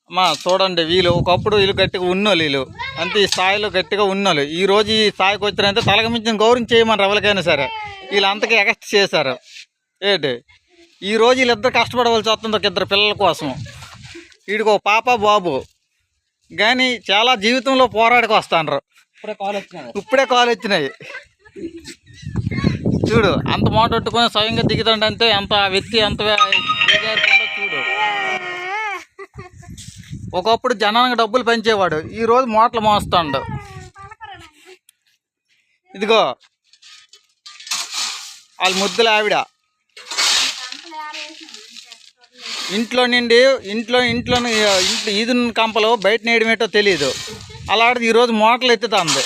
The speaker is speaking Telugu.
అమ్మా చూడండి, వీళ్ళు ఒకప్పుడు వీళ్ళు గట్టిగా ఉన్నోళ్ళు, వీళ్ళు అంతే ఈ స్థాయిలో గట్టిగా ఉన్నోళ్ళు. ఈ రోజు ఈ స్థాయికి వచ్చినంటే తలక మించిన గౌరవం చేయమని ఎవరికైనా సరే. వీళ్ళు అంతగా ఎగస్ట్ చేశారు ఏంటి. ఈ రోజు వీళ్ళిద్దరు కష్టపడవలసి వస్తుంది ఒక ఇద్దరు పిల్లల కోసం. వీడికి ఒక పాప బాబు, కానీ చాలా జీవితంలో పోరాడికి వస్తాండ్రు. ఇప్పుడే కాలు వచ్చినాయి. చూడు అంత మాట పెట్టుకొని స్వయంగా దిగుతాడంటే ఎంత వ్యక్తి ఎంత చూడు. ఒకప్పుడు జనానికి డబ్బులు పెంచేవాడు, ఈరోజు మూటలు మోస్తాడు. ఇదిగో వాళ్ళ ముద్దుల ఆవిడ ఇంట్లో ఈదున్న కంపలు బయట నేయడమేటో తెలియదు. అలాంటిది ఈరోజు మూటలు ఎత్తుతుంది.